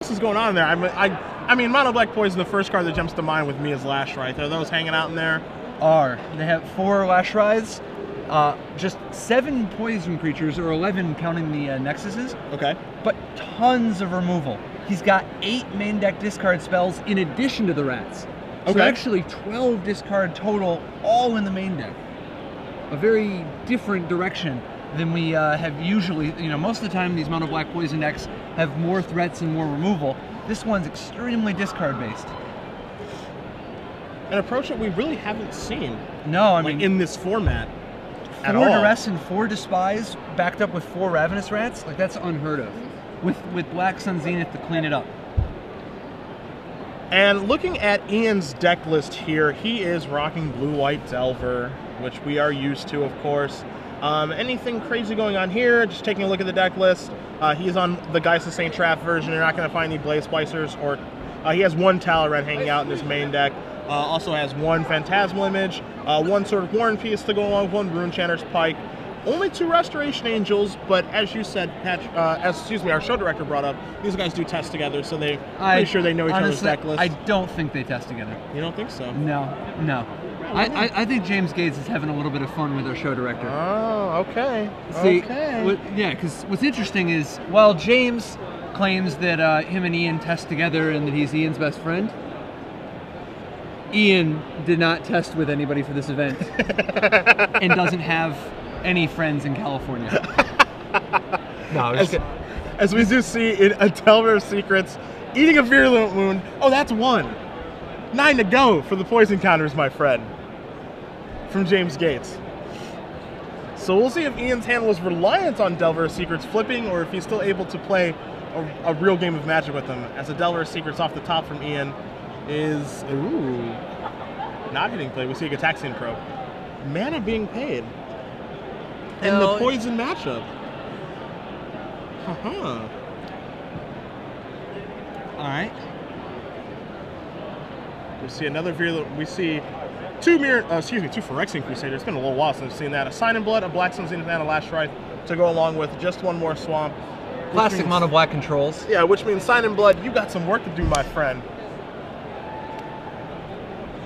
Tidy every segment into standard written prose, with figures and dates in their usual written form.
else is going on there? I mean, Mono Black Poison, the first card that jumps to mind with me is Lashwraith. Are those hanging out in there? They have 4 Lashwraiths, just 7 poison creatures, or 11 counting the Nexuses. Okay. But tons of removal. He's got 8 main deck discard spells in addition to the rats. So Okay. actually 12 discard total, all in the main deck. A very different direction than we have usually. You know, most of the time these Mono Black Poison decks have more threats and more removal. This one's extremely discard based. An approach that we really haven't seen. No, I like, mean, in this format. 4 Duress and 4 Despise backed up with 4 Ravenous Rats, like that's unheard of. With Black Sun Zenith to clean it up. And looking at Ian's deck list here, he is rocking Blue-White Delver, which we are used to, of course. Anything crazy going on here? Just taking a look at the deck list. He's on the Geist of St. Traff version. You're not going to find any Blaze Splicers, or he has 1 Talaran hanging out in his main deck. Also has 1 Phantasmal Image, 1 sort of Warren piece to go along with 1 Rune Chanter's Pike. Only 2 Restoration Angels, but as you said, our show director brought up, these guys do test together, so they're pretty sure they know each other's deck list. I don't think they test together. You don't think so? No. I think James Gates is having a little bit of fun with our show director. Oh, okay. See, okay. Yeah, because what's interesting is, while James claims that him and Ian test together and that he's Ian's best friend, Ian did not test with anybody for this event and doesn't have any friends in California. No, as we do see in A Delver of Secrets, eating a Virulent Wound. Oh, that's 1. 9 to go for the poison counters, my friend. From James Gates. So we'll see if Ian's hand was reliant on Delver of Secrets flipping, or if he's still able to play a real game of Magic with them. As a Delver of Secrets off the top from Ian is not hitting play. We see a Gataxian Probe. Mana being paid. And the poison matchup. Alright. We see another Virulent. We see 2 Phyrexian Crusaders. It's been a little while since I've seen that. A Sign in Blood, a Black Sun Zenith, and a Lashwraith to go along with just 1 more Swamp. Classic Mono Black controls. Yeah, which means Sign in Blood, you got some work to do, my friend.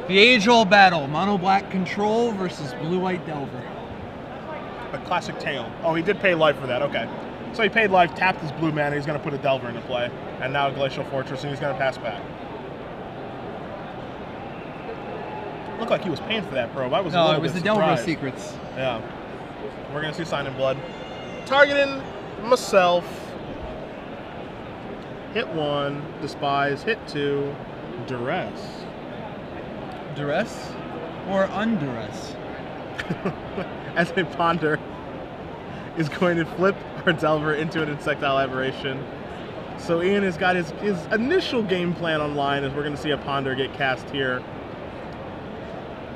The age-old battle, Mono Black Control versus Blue-White Delver. A classic tale. Oh, he did pay life for that, okay. So he paid life, tapped his blue mana, he's going to put a Delver into play. And now a Glacial Fortress, and he's going to pass back. Looked like he was paying for that probe. I was a little bit surprised. No, it was the Delver Secrets. Yeah. We're going to see Sign in Blood. Targeting myself. Hit 1, Despise, hit 2, Duress. Duress or unduress? As a Ponder is going to flip our Delver into an Insectile Aberration. So Ian has got his initial game plan online, as we're going to see a Ponder get cast here.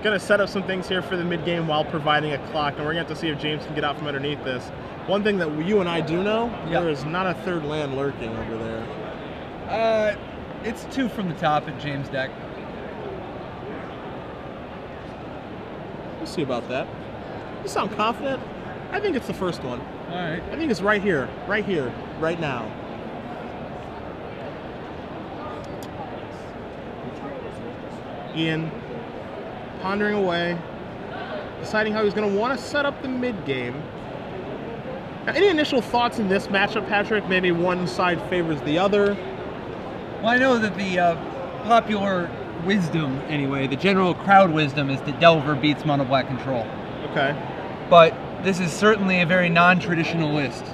Going to set up some things here for the mid-game while providing a clock, and we're going to have to see if James can get out from underneath this. One thing that you and I do know, there is not a 3rd land lurking over there. It's 2 from the top at James' deck. We'll see about that. You sound confident. I think it's the first one. All right. I think it's right here, right now. Ian pondering away, deciding how he's going to want to set up the mid-game. Now, any initial thoughts in this matchup, Patrick? Maybe one side favors the other? Well, I know that the popular wisdom, anyway, the general crowd wisdom is that Delver beats Mono Black Control. Okay. But this is certainly a very non-traditional list.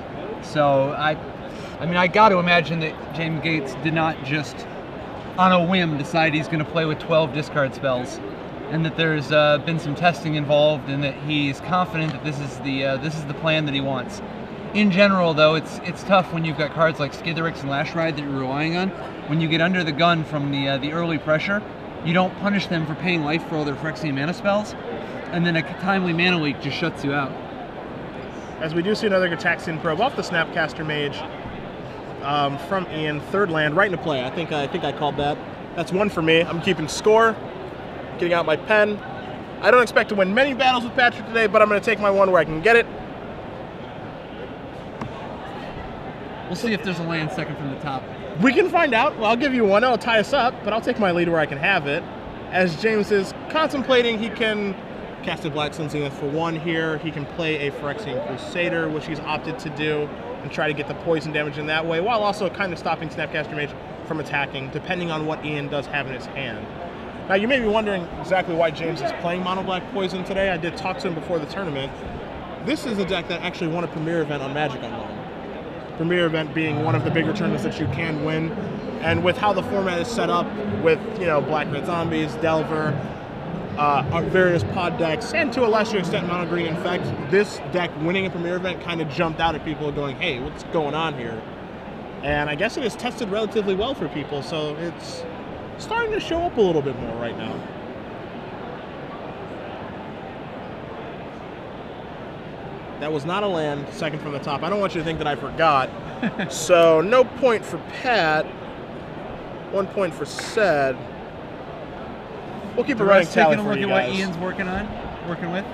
So I mean, I got to imagine that James Gates did not just on a whim decide he's going to play with 12 discard spells, and that there's been some testing involved, and that he's confident that this is the plan that he wants. In general, though, it's tough when you've got cards like Skithiryx and Lashwraith that you're relying on. When you get under the gun from the early pressure, you don't punish them for paying life for all their Phyrexian mana spells, and then a timely mana leak just shuts you out. As we do see another Gataxian Probe off the Snapcaster Mage from Ian, 3rd land, right into play. I think I called that. That's 1 for me. I'm keeping score, getting out my pen. I don't expect to win many battles with Patrick today, but I'm going to take my 1 where I can get it. We'll see if there's a land second from the top. We can find out. Well, I'll give you one. I'll tie us up, but I'll take my lead where I can have it. As James is contemplating, he can cast a Black Sun Zenith for 1 here. He can play a Phyrexian Crusader, which he's opted to do, and try to get the poison damage in that way, while also kind of stopping Snapcaster Mage from attacking, depending on what Iain does have in his hand. Now, you may be wondering exactly why James is playing Mono Black Poison today. I did talk to him before the tournament. This is a deck that actually won a Premier event on Magic Online. Premier event being one of the bigger tournaments that you can win. And with how the format is set up, with, you know, Black Red Zombies, Delver, various pod decks, and to a lesser extent Mono Green Infect, this deck winning a Premier event kind of jumped out at people going, hey, what's going on here? And I guess it has tested relatively well for people, so it's starting to show up a little bit more right now. That was not a land, second from the top. I don't want you to think that I forgot. So no point for Pat, 1 point for Sed. We'll keep a running tally for you guys. Taking a look at what Ian's working with.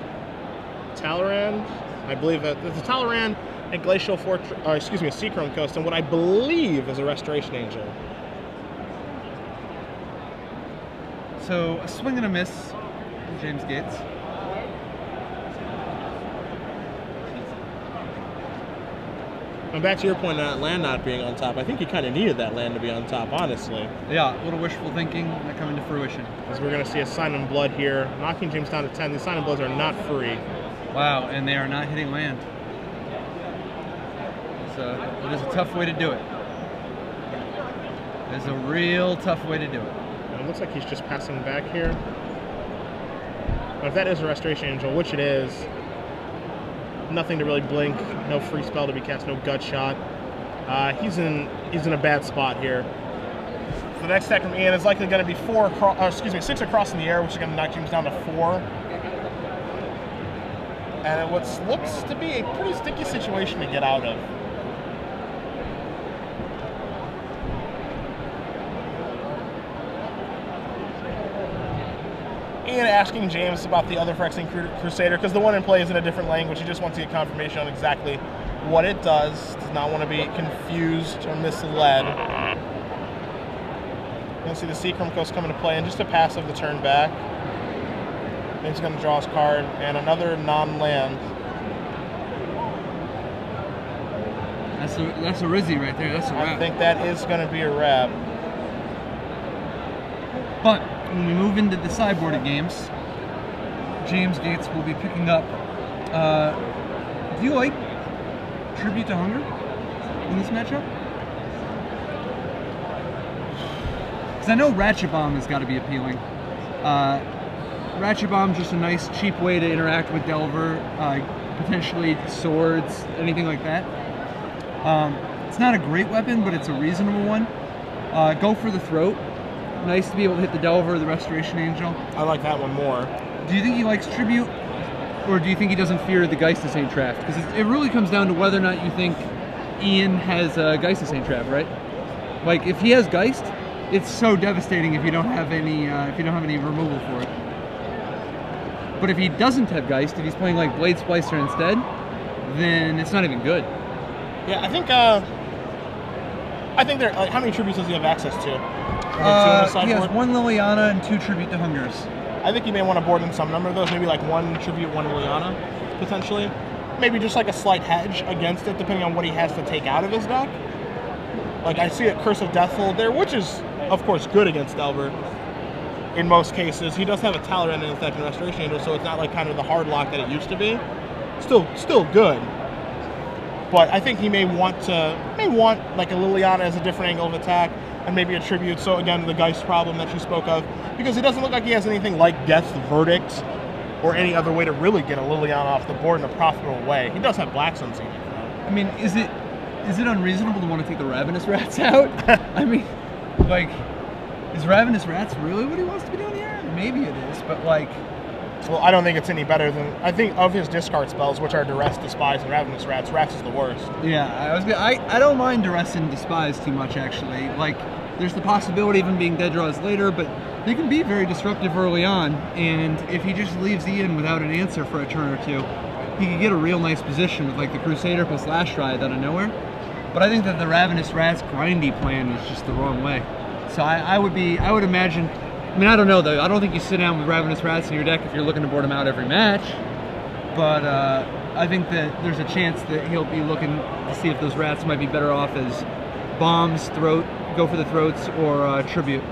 Talleyrand, I believe that it's a Talleyrand and Glacial Fortress, excuse me, a Seachrome Coast, and what I believe is a Restoration Angel. So a swing and a miss from James Gates. And back to your point on that land not being on top, I think you kind of needed that land to be on top, honestly. Yeah, a little wishful thinking, not coming to fruition. As we're going to see a Sign in Blood here, knocking James down to 10. These Sign in Bloods are not free. Wow, and they are not hitting land. So it is a tough way to do it. It is a real tough way to do it. And it looks like he's just passing back here. But if that is a Restoration Angel, which it is, nothing to really blink, no free spell to be cast, no gut shot. He's in a bad spot here. The next attack from Iain is likely going to be 6 across in the air, which is going to knock James down to 4. And what looks to be a pretty sticky situation to get out of. Iain asking James about the other Phyrexian Crusader, because the one in play is in a different language. He just wants to get confirmation on exactly what it does. Does not want to be confused or misled. You can see the Seachrome Coast come into play, and just a passive the turn back. Then he's going to draw his card, and another non-land. That's a Rizzy right there. That's a wrap. I think that is going to be a wrap. But when we move into the sideboarded games, James Gates will be picking up. Do you like Tribute to Hunger in this matchup? Because I know Ratchet Bomb has got to be appealing. Ratchet Bomb, just a nice, cheap way to interact with Delver, potentially swords, anything like that. It's not a great weapon, but it's a reasonable one. Go for the throat. Nice to be able to hit the Delver or the Restoration Angel. I like that one more. Do you think he likes Tribute, or do you think he doesn't fear the Geist of St. Traft? Because it really comes down to whether or not you think Iain has Geist of St. Traft, right? Like, if he has Geist, it's so devastating if you don't have any removal for it. But if he doesn't have Geist, if he's playing like Blade Splicer instead, then it's not even good. Yeah, I think there. How many tributes does he have access to? He has 1 Liliana and 2 Tribute to Hungers. I think you may want to board in some number of those, maybe like 1 Tribute, 1 Liliana, potentially. Maybe just like a slight hedge against it, depending on what he has to take out of his deck. Like, I see a Curse of Deathhold there, which is, of course, good against Delver in most cases. He does have a Talleyrand in his deck and Restoration Angel, so it's not like kind of the hard lock that it used to be. Still good. But I think he may want like a Liliana as a different angle of attack, and maybe a Tribute. So again, the Geist problem that you spoke of, because it doesn't look like he has anything like Death's Verdict or any other way to really get a Liliana off the board in a profitable way. He does have Black Sun Zenith. I mean, is it unreasonable to want to take the Ravenous Rats out? I mean, like, is Ravenous Rats really what he wants to be doing here? Maybe it is, but like... Well, I don't think it's any better than... I think of his discard spells, which are Duress, Despise, and Ravenous Rats, Rats is the worst. Yeah, I don't mind Duress and Despise too much, actually. Like, there's the possibility of him being dead draws later, but they can be very disruptive early on, and if he just leaves Iain without an answer for a turn or two, he could get a real nice position with like the Crusader plus Last Ride out of nowhere. But I think that the Ravenous Rats grindy plan is just the wrong way. So I would imagine, I mean, I don't know though. I don't think you sit down with Ravenous Rats in your deck if you're looking to board them out every match. But I think that there's a chance that he'll be looking to see if those rats might be better off as bombs, go for the throats, or tribute.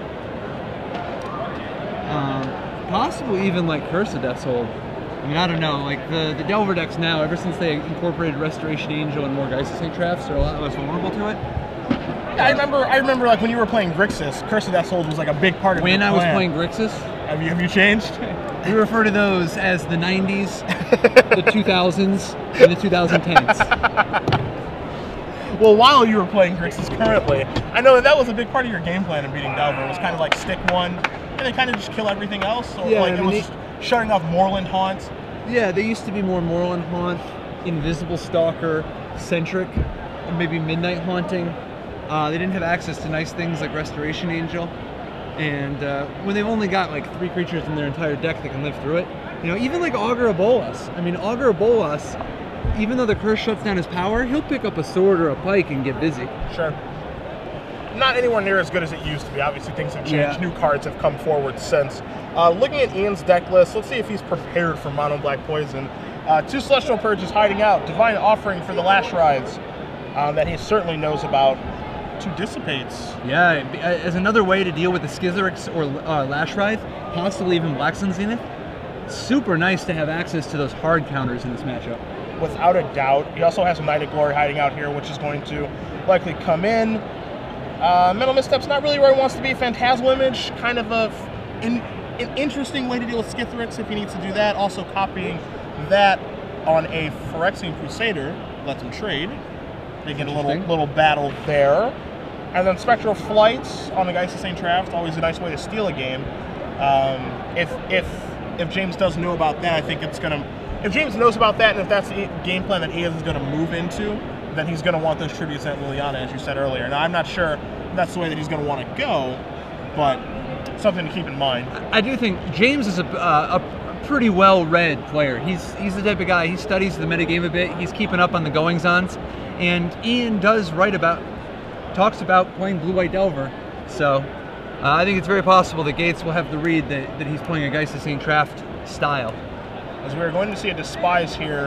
Possibly even like Curse of Death's Hold. I mean, I don't know. Like the Delver decks now, ever since they incorporated Restoration Angel and more Geist of St. Traps, are a lot less vulnerable to it. Yeah, I remember like when you were playing Grixis, Curse of Death's Hold was like a big part of when your I was plan. playing Grixis. Have you changed? We refer to those as the 90s, the 2000s, and the 2010s. Well, while you were playing Grixis currently, I know that was a big part of your game plan in beating Delver. It was kind of like stick one, and then kind of just kill everything else. Or yeah, like I mean, it was shutting off Moorland Haunt. Yeah, they used to be more Moorland Haunt, Invisible Stalker, centric, and maybe Midnight Haunting. They didn't have access to nice things like Restoration Angel. And when they've only got like 3 creatures in their entire deck that can live through it, you know, even like Augur of Bolas. I mean, Augur of Bolas, even though the curse shuts down his power, he'll pick up a sword or a pike and get busy. Sure. Not anywhere near as good as it used to be. Obviously, things have changed. Yeah. New cards have come forward since. Looking at Ian's deck list, let's see if he's prepared for Mono Black Poison. 2 Celestial Purges hiding out. Divine Offering for the Lash Rides that he certainly knows about. 2 Dissipates. Yeah, as another way to deal with the Skizerix or Lash Writhe, possibly even Black Sun Zenith. Super nice to have access to those hard counters in this matchup. Without a doubt. He also has a Knight of Glory hiding out here, which is going to likely come in. Mental Misstep's not really where he wants to be. Phantasmal Image, kind of an interesting way to deal with Skithrix if he needs to do that. Also copying that on a Phyrexian Crusader lets him trade. They get a little battle there. And then Spectral Flights on the Geist of St. Traft, always a nice way to steal a game. If James does know about that, I think it's gonna. If James knows about that, and if that's the game plan that Iain is going to move into, then he's going to want those tributes at Liliana, as you said earlier. Now, I'm not sure if that's the way that he's going to want to go, but something to keep in mind. I do think James is a pretty well-read player. He's the type of guy, he studies the metagame a bit, he's keeping up on the goings-ons, and Iain does talks about playing Blue-White Delver, so I think it's very possible that Gates will have the read that he's playing a Geist of St. Traft style. As we're going to see a Despise here.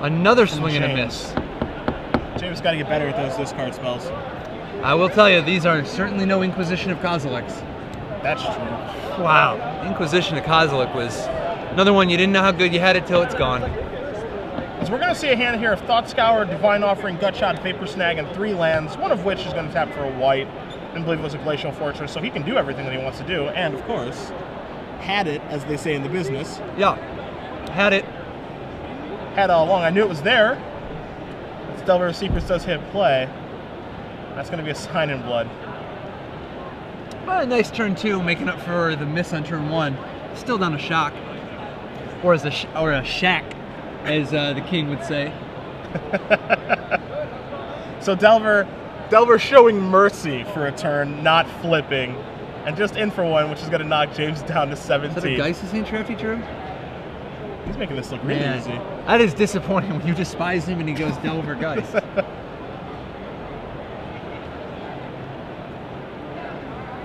Another swing and a miss. James got to get better at those discard spells. I will tell you, these are certainly no Inquisition of Kozilek. That's true. Wow. Inquisition of Kozilek was another one you didn't know how good you had it till it's gone. As we're going to see a hand here of Thought Scour, Divine Offering, Gutshot, Vapor Snag, and 3 lands, one of which is going to tap for a white. I believe it was a Glacial Fortress, so he can do everything that he wants to do. And, of course, had it, as they say in the business. Yeah. Had it. Had all along. I knew it was there. Delver of Secrets does hit play. That's going to be a Sign in Blood. Well, a nice turn 2, making up for the miss on turn 1. Still down a shock. Or a shack, as the king would say. So Delver showing mercy for a turn, not flipping, and just in for one, which is going to knock James down to 17. Is that a Geist of St. Traft he drew? He's making this look really easy. That is disappointing when you despise him and he goes Delver Geist.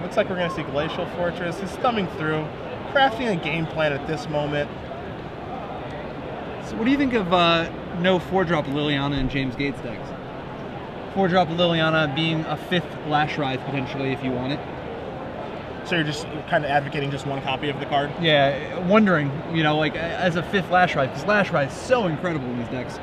Looks like we're going to see Glacial Fortress. He's thumbing through, crafting a game plan at this moment. So what do you think of no 4-drop Liliana in James Gates decks? 4-drop Liliana being a 5th Lash Writhe potentially if you want it. So you're just kind of advocating just one copy of the card? Yeah, wondering, you know, like as a 5th Lash Writhe, because Lash Writhe is so incredible in these decks.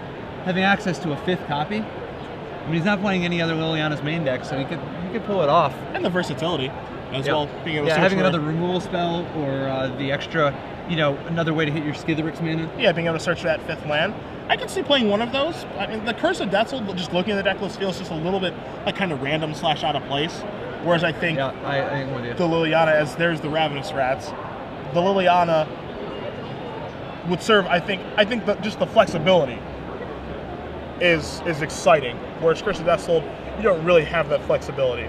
Having access to a 5th copy, I mean, he's not playing any other Liliana's main deck, so he could pull it off. And the versatility as well. Being able to having another removal spell or the extra, you know, another way to hit your Skitherix mana. Yeah, being able to search for that 5th land. I can see playing one of those. I mean, the Curse of Death's, just looking at the deck list, feels just a little bit like kind of random / out of place. Whereas I think I agree with you. The Liliana, as there's the Ravenous Rats, the Liliana would serve. I think that just the flexibility is exciting. Whereas Curse of Death's, you don't really have that flexibility.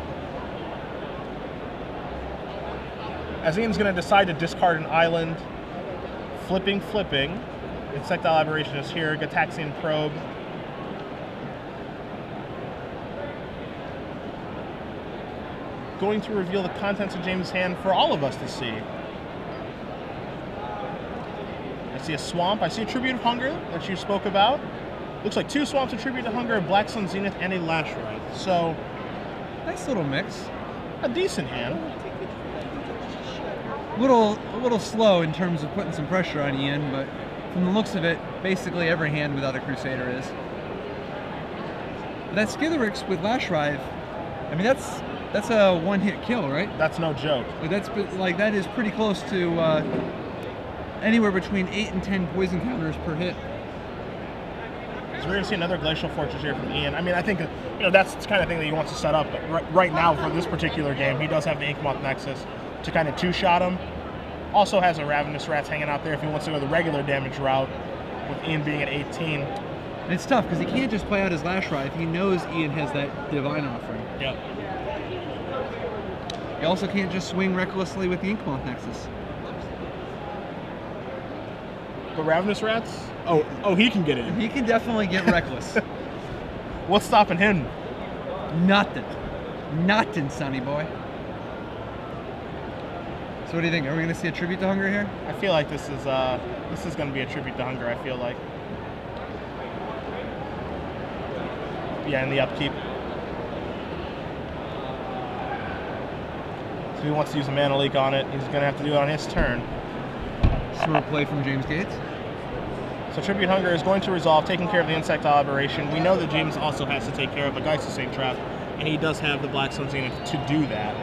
As Iain's going to decide to discard an island, flipping. Insectile Aberration is here. Gataxian Probe. going to reveal the contents of James' hand for all of us to see. I see a swamp. I see a Tribute of Hunger that you spoke about. Looks like 2 swamps, a Tribute to Hunger, a Black Sun Zenith, and a Lash Wraith. So, nice little mix. A decent hand. A little slow in terms of putting some pressure on Iain, but from the looks of it, basically every hand without a Crusader is. But that Skithiryx with Lash Wraith, I mean that's a one-hit kill, right? That's no joke. That is pretty close to anywhere between 8 and 10 poison counters per hit. So we're going to see another Glacial Fortress here from Iain. I mean, I think that's the kind of thing that he wants to set up. But right now, for this particular game, he does have the Inkmoth Nexus to kind of two-shot him. Also has a Ravenous Rats hanging out there if he wants to go the regular damage route, with Iain being at 18. And it's tough, because he can't just play out his Lash Wraith. He knows Iain has that Divine Offering. Yep. He also can't just swing recklessly with the Inkmoth Nexus. But Ravenous Rats? Oh, he can get in. He can definitely get reckless. What's stopping him? Nothing. Nothing, sonny boy. So what do you think? Are we going to see a Tribute to Hunger here? I feel like this is going to be a Tribute to Hunger, I feel like. Yeah, in the upkeep. So he wants to use a Mana Leak on it. He's going to have to do it on his turn. Smart play from James Gates. So Tribute Hunger is going to resolve, taking care of the Insect Aberration. We know that James also has to take care of a Geist-Saint Trap, and he does have the Black Sun Zenith to do that.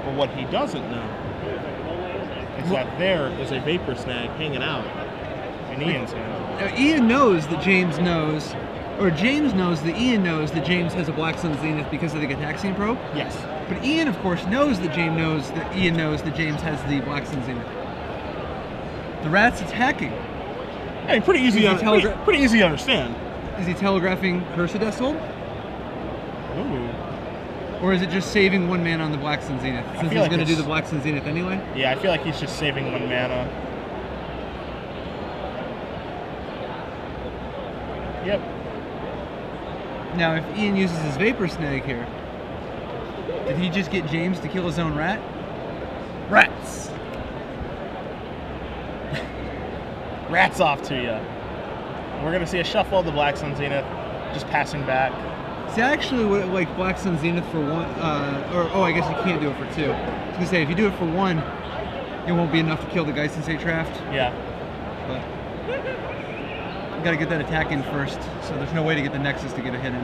But what he doesn't know is that there is a Vapor Snag hanging out in Iain's hand. Now, Iain knows that James knows, or James knows that Iain knows that James has a Black Sun Zenith because of the Gataxian Probe. Yes. But Iain, of course, knows that Iain knows that James has the Black Sun Zenith. The rat's attacking. Hey, pretty easy to understand. Is he telegraphing Curse of Death's Hold? Ooh. Or is it just saving 1 mana on the Black Sun Zenith? Since he's going to do the Black Sun Zenith anyway? Yeah, I feel like he's just saving 1 mana. Yep. Now, if Iain uses his Vapor Snag here, did he just get James to kill his own rat? Rats! Rats off to you. We're going to see a shuffle of the Black Sun Zenith, just passing back. See, I actually would like Black Sun Zenith for 1, I guess you can't do it for 2. I was going to say, if you do it for 1, it won't be enough to kill the Geist-Saint Draft. Yeah. But you got to get that attack in first, so there's no way to get the Nexus to get a hit in.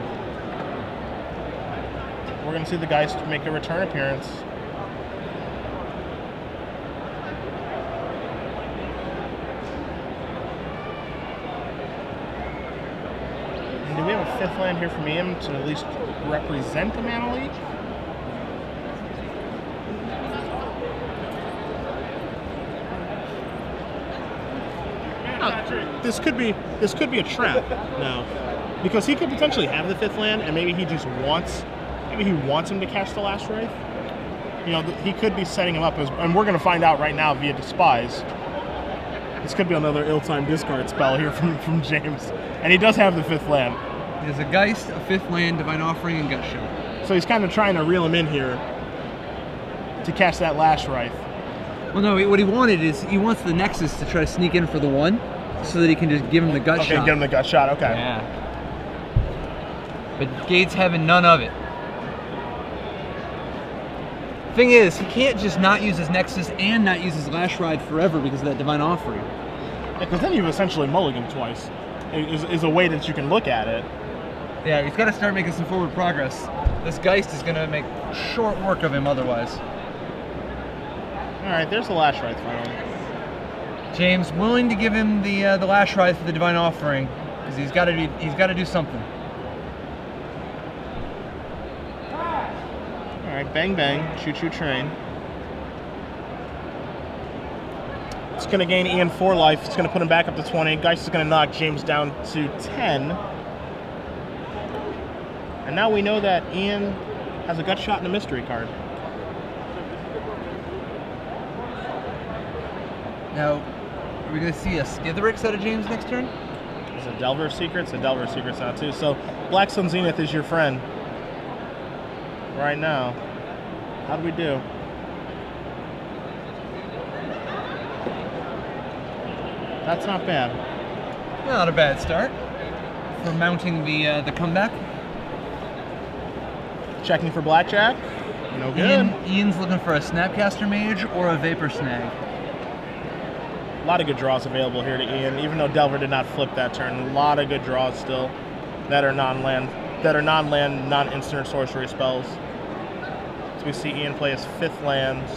We're going to see the Geist make a return appearance. And do we have a 5th land here from Iain to at least represent the Mana Leak? This could be a trap now, because he could potentially have the 5th land, and maybe he wants him to cast the Lash Wraith. He could be setting him up and we're going to find out right now via Despise. This could be another ill-timed discard spell here from James, and he does have the 5th land. He has a Geist, a 5th land, Divine Offering, and Gut Shot. So he's kind of trying to reel him in here to cast that Lash Wraith. Well, no, what he wanted is he wants the Nexus to try to sneak in for the 1, so that he can just give him the Gut Shot. Okay, give him the Gut Shot, okay. Yeah. But Gates having none of it. Thing is, he can't just not use his Nexus and not use his Lash Ride forever because of that Divine Offering. Yeah, because then you've essentially mulliganed twice, is a way that you can look at it. Yeah, he's got to start making some forward progress. This Geist is going to make short work of him otherwise. All right, there's the Lash Ride finally. James willing to give him the Lash Ride for the Divine Offering because he's got to do something. All right, bang bang, choo choo train. It's going to gain Iain 4 life. It's going to put him back up to 20. Geist is going to knock James down to 10. And now we know that Iain has a Gut Shot and a Mystery card. Now, are we going to see a Skithiryx out of James next turn? It's a Delver Secrets. A Delver Secrets now too. So Black Sun Zenith is your friend. right now. How do we do? That's not bad. Not a bad start for mounting the comeback. Checking for blackjack. No good. Ian's looking for a Snapcaster Mage or a Vapor Snag. A lot of good draws available here to Iain, even though Delver did not flip that turn. A lot of good draws still that are non-land, non-instant or sorcery spells. So we see Iain play his 5th lands.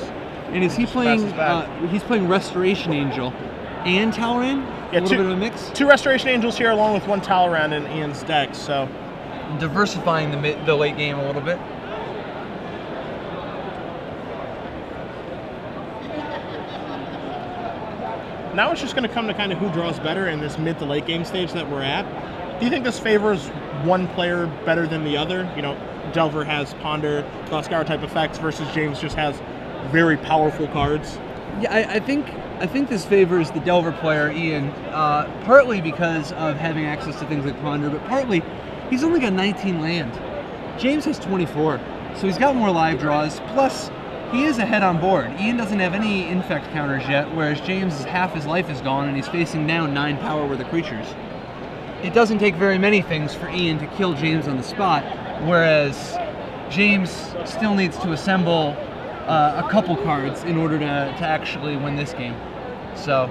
And is he playing? He's playing Restoration Angel and Talrand. Yeah, a little bit of a mix. 2 Restoration Angels here, along with 1 Talrand in Ian's deck. So diversifying the late game a little bit. Now it's just going to come to kind of who draws better in this mid to late game stage that we're at. Do you think this favors one player better than the other? You know, Delver has Ponder, Thought-Scour type effects versus James just has very powerful cards. Yeah, I think this favors the Delver player, Iain, partly because of having access to things like Ponder, but partly he's only got 19 land. James has 24, so he's got more live draws, plus he is ahead on board. Iain doesn't have any infect counters yet, whereas James' half his life is gone and he's facing down 9 power worth of creatures. It doesn't take very many things for Iain to kill James on the spot, whereas James still needs to assemble a couple cards in order to actually win this game. So,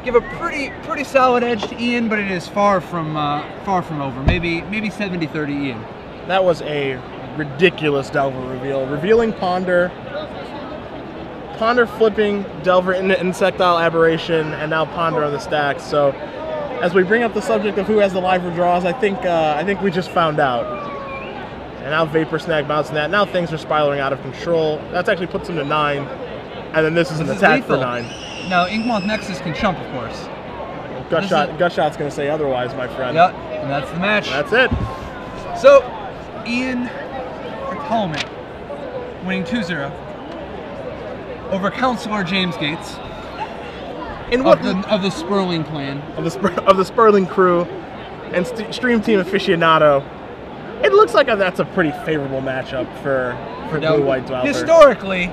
give a pretty solid edge to Iain, but it is far from over. Maybe 70-30 Iain. That was a ridiculous Delver reveal. Revealing Ponder flipping Delver into Insectile Aberration, and now Ponder on the stack. So, as we bring up the subject of who has the live draws, I think we just found out. And now Vapor Snag bouncing that. Now things are spiraling out of control. That actually puts him to 9. And then this is an attack for 9. Now Inkmoth Nexus can chump, of course. Gutshot's going to say otherwise, my friend. Yep, and that's the match. That's it. So, Iain Bartolomei winning 2-0 over Counselor James Gates. In what of the Sperling clan, of the Sperling crew, and Stream Team Aficionado, it looks like that's a pretty favorable matchup for Blue White Delver. Historically,